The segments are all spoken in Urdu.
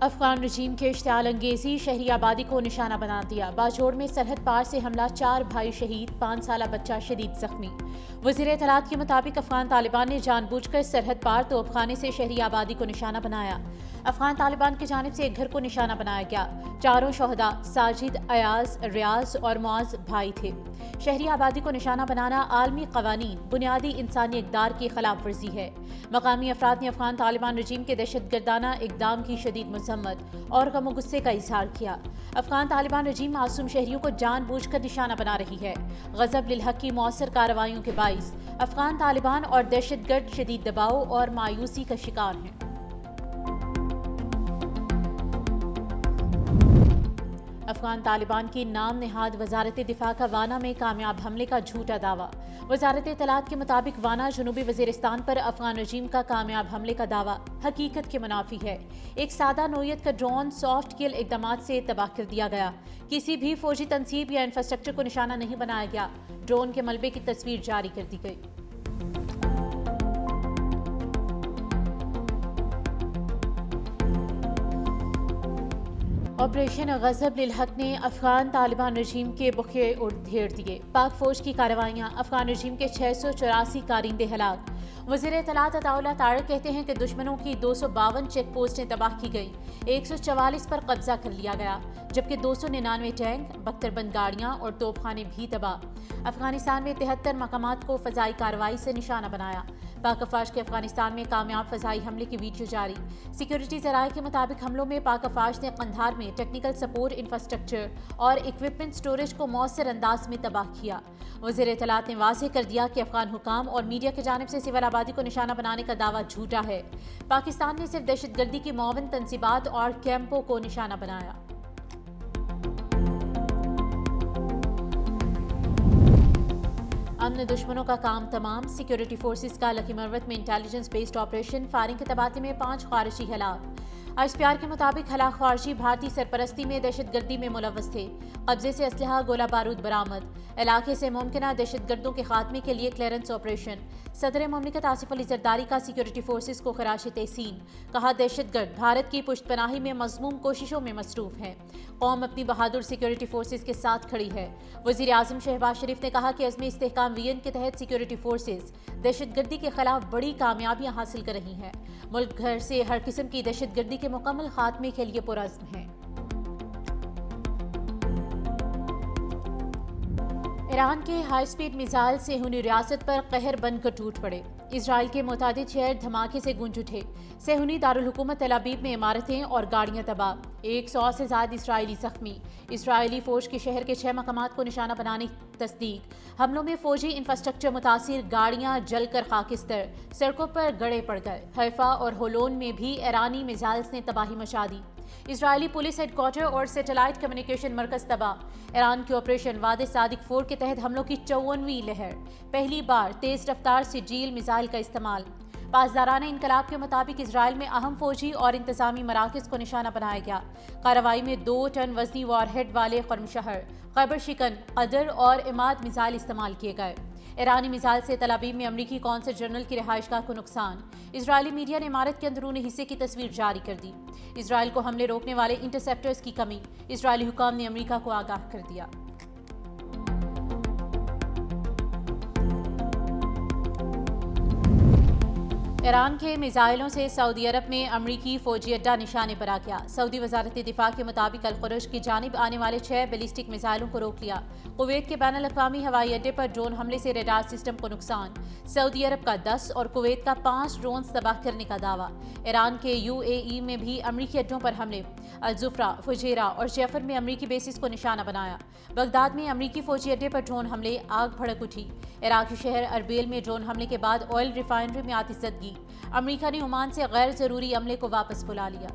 افغان رجیم کے اشتعال انگیزی شہری آبادی کو نشانہ بنا دیا۔ باجوڑ میں سرحد پار سے حملہ، 4 بھائی شہید، 5 سالہ بچہ شدید زخمی۔ وزیر اطلاعات کے مطابق افغان طالبان نے جان بوجھ کر سرحد پار توپ خانے سے شہری آبادی کو نشانہ بنایا۔ افغان طالبان کی جانب سے ایک گھر کو نشانہ بنایا گیا۔ چاروں شہداء ساجد، ایاز، ریاض اور معاذ بھائی تھے۔ شہری آبادی کو نشانہ بنانا عالمی قوانین، بنیادی انسانی اقدار کی خلاف ورزی ہے۔ مقامی افراد نے افغان طالبان رجیم کے دہشت گردانہ اقدام کی شدید مذمت اور غم و غصے کا اظہار کیا۔ افغان طالبان رجیم معصوم شہریوں کو جان بوجھ کر نشانہ بنا رہی ہے۔ غضب للحق کی مؤثر کارروائیوں کے باعث افغان طالبان اور دہشت گرد شدید دباؤ اور مایوسی کا شکار ہیں۔ افغان طالبان کی نام نہاد وزارت دفاع کا وانا میں کامیاب حملے کا جھوٹا دعویٰ۔ وزارت اطلاعات کے مطابق وانا جنوبی وزیرستان پر افغان رجیم کا کامیاب حملے کا دعویٰ حقیقت کے منافی ہے۔ ایک سادہ نوعیت کا ڈرون سافٹ کل اقدامات سے تباہ کر دیا گیا۔ کسی بھی فوجی تنصیب یا انفراسٹرکچر کو نشانہ نہیں بنایا گیا۔ ڈرون کے ملبے کی تصویر جاری کر دی گئی۔ آپریشن غضب للحق نے افغان طالبان رجیم کے بخیے ڈھیر دیے۔ پاک فوج کی کارروائیاں، افغان رجیم کے 684 کارندے ہلاک۔ وزیر اطلاعات عطا اللہ طارق کہتے ہیں کہ دشمنوں کی 252 چیک پوسٹیں تباہ کی گئیں، 144 پر قبضہ کر لیا گیا، جبکہ 299 ٹینک، 72 بند گاڑیاں اور توپ خانے بھی تباہ۔ افغانستان میں 73 مقامات کو فضائی کارروائی سے نشانہ بنایا۔ پاک افواج کے افغانستان میں کامیاب فضائی حملے کی ویڈیو جاری۔ سیکیورٹی ذرائع کے مطابق حملوں میں پاک افواج نے قندھار میں ٹیکنیکل سپورٹ انفراسٹرکچر اور اکوپمنٹ سٹوریج کو مؤثر انداز میں تباہ کیا۔ وزیر اطلاعات نے واضح کر دیا کہ افغان حکام اور میڈیا کی جانب سے سول آبادی کو نشانہ بنانے کا دعویٰ جھوٹا ہے۔ پاکستان نے صرف دہشت گردی کی معاون تنصیبات اور کیمپوں کو نشانہ بنایا۔ امن دشمنوں کا کام تمام، سیکیورٹی فورسز کا لکی مروت میں انٹیلیجنس بیسڈ آپریشن، فائرنگ کے تبادلے میں 5 خارجی ہلاک۔ ایس پی آر کے مطابق ہلاک خارجی بھارتی سرپرستی میں دہشت گردی میں ملوث تھے۔ قبضے سے اسلحہ، گولہ بارود برآمد۔ علاقے سے ممکنہ دہشت گردوں کے خاتمے کے لیے کلیئرنس آپریشن۔ صدر مملکت آصف علی زرداری کا سیکیورٹی فورسز کو خراج تحسین، کہا دہشت گرد بھارت کی پشت پناہی میں مذموم کوششوں میں مصروف ہیں، قوم اپنی بہادر سیکیورٹی فورسز کے ساتھ کھڑی ہے۔ وزیر اعظم شہباز شریف نے کہا کہ عزم استحکام وین کے تحت سیکیورٹی فورسز دہشت گردی کے خلاف بڑی کامیابیاں حاصل کر رہی ہیں، ملک بھر سے ہر قسم کی دہشت گردی کے مکمل خاتمے کے لیے پرعزم ہیں۔ ایران کے ہائی سپیڈ میزائل صہیونی ریاست پر قہر بن کر ٹوٹ پڑے۔ اسرائیل کے متعدد شہر دھماکے سے گونج اٹھے۔ صہیونی دارالحکومت تل ابیب میں عمارتیں اور گاڑیاں تباہ، 100 سے زائد اسرائیلی زخمی۔ اسرائیلی فوج کے شہر کے 6 مقامات کو نشانہ بنانے کی تصدیق۔ حملوں میں فوجی انفراسٹرکچر متاثر، گاڑیاں جل کر خاکستر، سڑکوں پر گڑے پڑ گئے۔ حیفا اور ہولون میں بھی ایرانی میزائلز نے تباہی مچا دی۔ اسرائیلی پولیس ہیڈ کوارٹر اور سیٹلائٹ کمیونیکیشن مرکز تباہ۔ ایران کے آپریشن وعد صادق 4 کے تحت حملوں کی 54ویں لہر، پہلی بار تیز رفتار سجیل میزائل کا استعمال۔ پاسداران انقلاب کے مطابق اسرائیل میں اہم فوجی اور انتظامی مراکز کو نشانہ بنایا گیا۔ کارروائی میں 2 ٹن وزنی وار ہیڈ والے قرم شہر، خیبر شکن، قدر اور عماد میزائل استعمال کیے گئے۔ ایرانی میزائل سے تل ابیب میں امریکی قونصل جنرل کی رہائش گاہ کو نقصان۔ اسرائیلی میڈیا نے عمارت کے اندرونی حصے کی تصویر جاری کر دی۔ اسرائیل کو حملے روکنے والے انٹرسیپٹرز کی کمی، اسرائیلی حکام نے امریکہ کو آگاہ کر دیا۔ ایران کے میزائلوں سے سعودی عرب میں امریکی فوجی اڈہ نشانے پر آ گیا۔ سعودی وزارت دفاع کے مطابق الخرج کی جانب آنے والے 6 بیلسٹک میزائلوں کو روک لیا۔ کویت کے بین الاقوامی ہوائی اڈے پر ڈرون حملے سے ریڈار سسٹم کو نقصان۔ سعودی عرب کا 10 اور کویت کا 5 ڈرونز تباہ کرنے کا دعویٰ۔ ایران کے UAE میں بھی امریکی اڈوں پر حملے، الزفرہ، فجیرہ اور جعفر میں امریکی بیسز کو نشانہ بنایا۔ بغداد میں امریکی فوجی اڈے پر ڈرون حملے، آگ بھڑک اٹھی۔ عراقی شہر اربیل میں ڈرون حملے کے بعد آئل ریفائنری میں آتش زدگی۔ امریکہ نے عمان سے غیر ضروری عملے کو واپس بلا لیا۔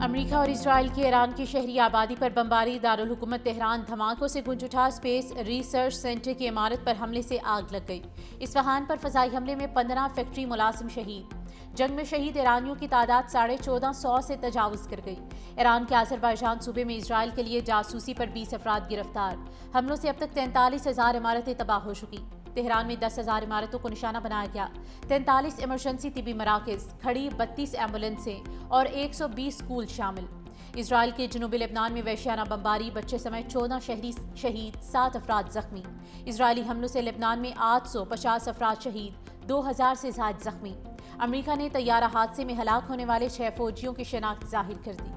امریکہ اور اسرائیل کی ایران کی شہری آبادی پر بمباری، دارالحکومت تہران دھماکوں سے گونج اٹھا۔ اسپیس ریسرچ سینٹر کی عمارت پر حملے سے آگ لگ گئی۔ اصفہان پر فضائی حملے میں 15 فیکٹری ملازم شہید۔ جنگ میں شہید ایرانیوں کی تعداد 1450 سے تجاوز کر گئی۔ ایران کے آذربائیجان صوبے میں اسرائیل کے لیے جاسوسی پر 20 افراد گرفتار۔ حملوں سے اب تک 43,000 عمارتیں تباہ ہو چکی۔ تہران میں 10,000 عمارتوں کو نشانہ بنایا گیا، 43 ایمرجنسی طبی مراکز، کھڑی 32 ایمبولینسیں اور 120 اسکول شامل۔ اسرائیل کے جنوبی لبنان میں وحشیانہ بمباری، بچے سمیت 14 شہری شہید، 7 افراد زخمی۔ اسرائیلی حملوں سے لبنان میں 850 افراد شہید، 2000 سے زائد زخمی۔ امریکہ نے طیارہ حادثے میں ہلاک ہونے والے 6 فوجیوں کی شناخت ظاہر کر دی۔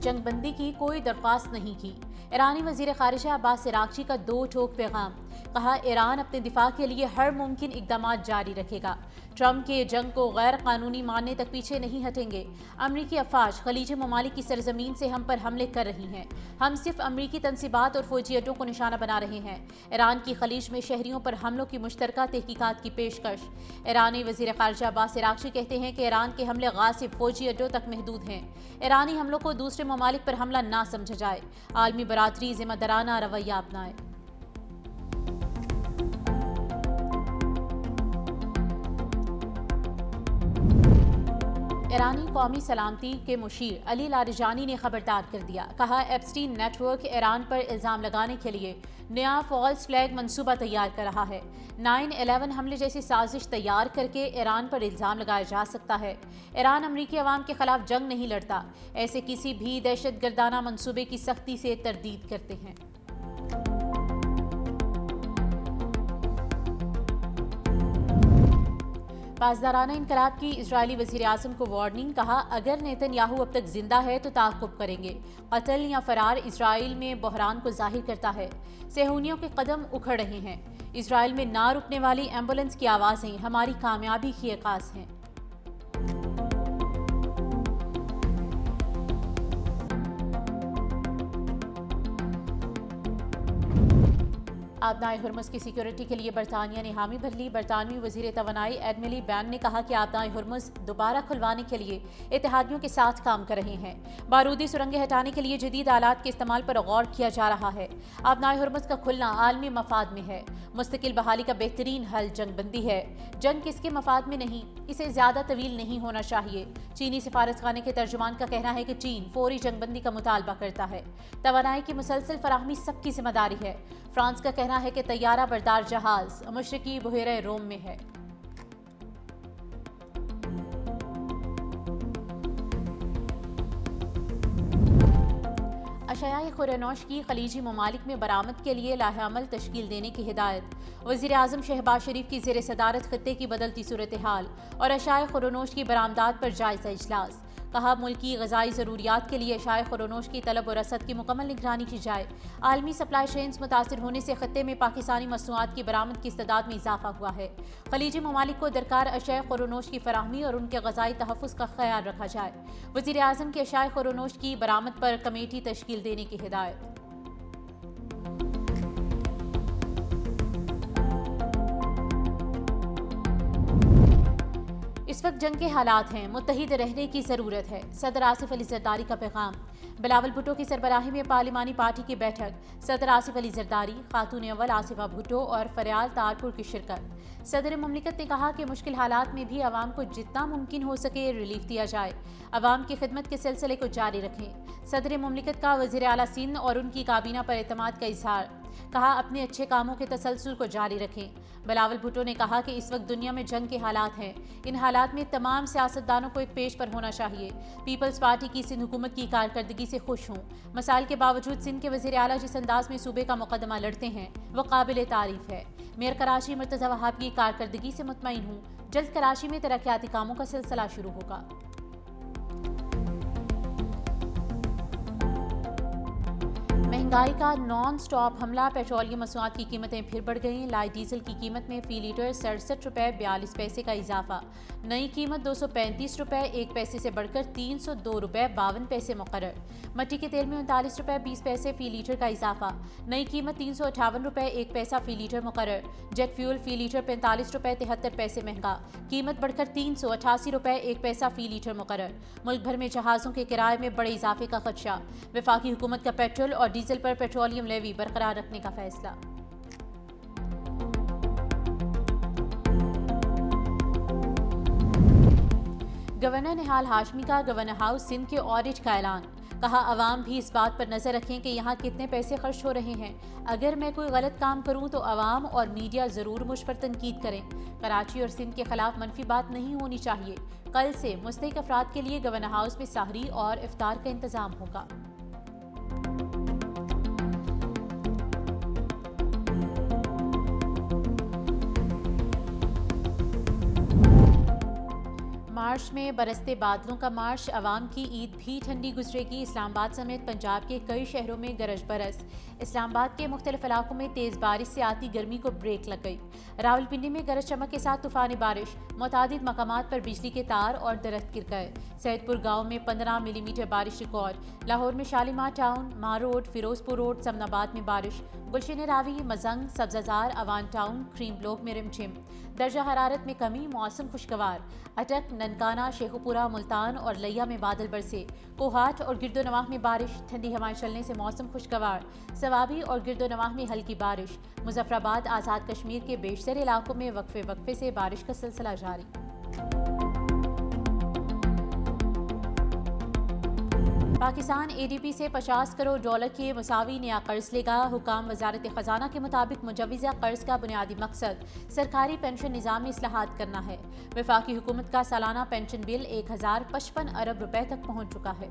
جنگ بندی کی کوئی درخواست نہیں کی، ایرانی وزیر خارجہ عباس عراقچی کا 2 ٹوک پیغام۔ کہا ایران اپنے دفاع کے لیے ہر ممکن اقدامات جاری رکھے گا، ٹرمپ کے جنگ کو غیر قانونی ماننے تک پیچھے نہیں ہٹیں گے۔ امریکی افواج خلیجی ممالک کی سرزمین سے ہم پر حملے کر رہی ہیں، ہم صرف امریکی تنصیبات اور فوجی اڈوں کو نشانہ بنا رہے ہیں۔ ایران کی خلیج میں شہریوں پر حملوں کی مشترکہ تحقیقات کی پیشکش۔ ایرانی وزیر خارجہ عباس عراقچی کہتے ہیں کہ ایران کے حملے غاصب فوجی اڈوں تک محدود ہیں، ایرانی حملوں کو دوسرے ممالک پر حملہ نہ سمجھا جائے، عالمی برادری ذمہ دارانہ رویہ اپنائے۔ ایرانی قومی سلامتی کے مشیر علی لاریجانی نے خبردار کر دیا، کہا ایپسٹین نیٹ ورک ایران پر الزام لگانے کے لیے نیا فالس فلیگ منصوبہ تیار کر رہا ہے۔ 9/11 حملے جیسی سازش تیار کر کے ایران پر الزام لگایا جا سکتا ہے۔ ایران امریکی عوام کے خلاف جنگ نہیں لڑتا، ایسے کسی بھی دہشت گردانہ منصوبے کی سختی سے تردید کرتے ہیں۔ پاسدارانہ انقلاب کی اسرائیلی وزیر اعظم کو وارننگ، کہا اگر نیتن یاہو اب تک زندہ ہے تو تعاقب کریں گے، قتل یا فرار اسرائیل میں بحران کو ظاہر کرتا ہے، صہیونیوں کے قدم اکھڑ رہے ہیں، اسرائیل میں نہ رکنے والی ایمبولینس کی آوازیں ہماری کامیابی کی عکاس ہیں۔ آبنائے ہرمز کی سیکیورٹی کے لیے برطانیہ نے حامی بھر لی۔ برطانوی وزیر توانائی ایڈمیلی بین نے کہا کہ آبنائے ہرمز دوبارہ کھلوانے کے لیے اتحادیوں کے ساتھ کام کر رہے ہیں، بارودی سرنگیں ہٹانے کے لیے جدید آلات کے استعمال پر غور کیا جا رہا ہے۔ آبنائے ہرمز کا کھلنا عالمی مفاد میں ہے، مستقل بحالی کا بہترین حل جنگ بندی ہے، جنگ کس کے مفاد میں نہیں، اسے زیادہ طویل نہیں ہونا چاہیے۔ چینی سفارتخانے کے ترجمان کا کہنا ہے کہ چین فوری جنگ بندی کا مطالبہ کرتا ہے، توانائی کی مسلسل فراہمی سب کی ذمہ داری ہے۔ فرانس کا کہنا ہے کہ طیارہ بردار جہاز مشرقی بحیرہ روم میں ہے۔ اشیاء خورنوش کی خلیجی ممالک میں برآمد کے لیے لاہ عمل تشکیل دینے کی ہدایت۔ وزیر اعظم شہباز شریف کی زیر صدارت خطے کی بدلتی صورتحال اور اشیاء خورنوش کی برآمدات پر جائزہ اجلاس۔ کہا ملکی غذائی ضروریات کے لیے اشیاء خورنوش کی طلب و رسد کی مکمل نگرانی کی جائے۔ عالمی سپلائی چینز متاثر ہونے سے خطے میں پاکستانی مصنوعات کی برآمد کی استعداد میں اضافہ ہوا ہے۔ خلیجی ممالک کو درکار اشیاء خورنوش کی فراہمی اور ان کے غذائی تحفظ کا خیال رکھا جائے۔ وزیر اعظم کی اشیاء خورنوش کی برآمد پر کمیٹی تشکیل دینے کی ہدایت۔ اس وقت جنگ کے حالات ہیں، متحد رہنے کی ضرورت ہے، صدر آصف علی زرداری کا پیغام۔ بلاول بھٹو کی سربراہی میں پارلیمانی پارٹی کی بیٹھک، صدر آصف علی زرداری، خاتون اول آصفہ بھٹو اور فریال تارپور کی شرکت۔ صدر مملکت نے کہا کہ مشکل حالات میں بھی عوام کو جتنا ممکن ہو سکے ریلیف دیا جائے، عوام کی خدمت کے سلسلے کو جاری رکھیں۔ صدر مملکت کا وزیر اعلیٰ سندھ اور ان کی کابینہ پر اعتماد کا اظہار، کہا اپنے اچھے کاموں کے تسلسل کو جاری رکھیں۔ بلاول بھٹو نے کہا کہ اس وقت دنیا میں جنگ کے حالات ہیں، ان حالات میں تمام سیاستدانوں کو ایک پیش پر ہونا چاہیے۔ پیپلز پارٹی کی سندھ حکومت کی کارکردگی سے خوش ہوں، مسائل کے باوجود سندھ کے وزیر اعلیٰ جس انداز میں صوبے کا مقدمہ لڑتے ہیں وہ قابل تعریف ہے۔ میئر کراچی مرتضی وہاب کی کارکردگی سے مطمئن ہوں، جلد کراچی میں ترقیاتی کاموں کا سلسلہ شروع ہوگا۔ مہنگائی کا نان سٹاپ حملہ، پیٹرولیم مصنوعات کی قیمتیں پھر بڑھ گئیں۔ لائٹ ڈیزل کی قیمت میں فی لیٹر 67 روپے 42 کا اضافہ، نئی قیمت 235 روپے 1 پیسے سے بڑھ کر 302 روپے 52 پیسے مقرر۔ مٹی کے تیل میں 39 روپے 20 پیسے فی لیٹر کا اضافہ، نئی قیمت 358 روپے 1 پیسہ فی لیٹر مقرر۔ جیٹ فیول فی لیٹر 45 روپے 73 پیسے مہنگا، قیمت بڑھ کر 388 روپے 1 پیسہ فی لیٹر مقرر۔ ملک بھر میں جہازوں کے کرائے میں بڑے اضافے کا خدشہ، وفاقی حکومت کا پیٹرول اور ڈیزل پر پیٹرولیم لیوی برقرار رکھنے کا فیصلہ۔ گورنر نہال ہاشمی کا گورنر ہاؤس سندھ کے آڈٹ کا اعلان، کہا عوام بھی اس بات پر نظر رکھیں کہ یہاں کتنے پیسے خرچ ہو رہے ہیں، اگر میں کوئی غلط کام کروں تو عوام اور میڈیا ضرور مجھ پر تنقید کریں، کراچی اور سندھ کے خلاف منفی بات نہیں ہونی چاہیے، کل سے مستحق افراد کے لیے گورنر ہاؤس میں سحری اور افطار کا انتظام ہوگا۔ مارچ میں برستے بادلوں کا مارچ، عوام کی عید بھی ٹھنڈی گزرے گی۔ اسلام آباد سمیت پنجاب کے کئی شہروں میں گرج برس، اسلام آباد کے مختلف علاقوں میں تیز بارش سے آتی گرمی کو بریک لگ گئی۔ راولپنڈی میں گرج چمک کے ساتھ طوفانی بارش، متعدد مقامات پر بجلی کے تار اور درخت گر گئے۔ سید پور گاؤں میں 15 ملی میٹر بارش ریکارڈ۔ لاہور میں شالیمار ٹاؤن، ماں روڈ، فیروز پور روڈ، سمن آباد میں بارش۔ گلشن راوی، مزنگ، سبززار، اوان ٹاؤن، کریم بلاک میں رمجھم۔ درجہ حرارت میں کمی، موسم خوشگوار۔ اٹک، ننکانہ، شیخوپورہ، ملتان اور لیا میں بادل برسے۔ کوہاٹ اور گرد و نواح میں بارش، ٹھنڈی ہوائیں چلنے سے موسم خوشگوار۔ سوابی اور گرد و نواح میں ہلکی بارش۔ مظفر آباد، آزاد کشمیر کے بیشتر علاقوں میں وقفے وقفے سے بارش کا سلسلہ جاری۔ پاکستان ADB سے 50 کروڑ ڈالر کے مساوی نیا قرض لے گا۔ حکام وزارت خزانہ کے مطابق مجوزہ قرض کا بنیادی مقصد سرکاری پنشن نظام میں اصلاحات کرنا ہے۔ وفاقی حکومت کا سالانہ پنشن بل 1055 ارب روپے تک پہنچ چکا ہے۔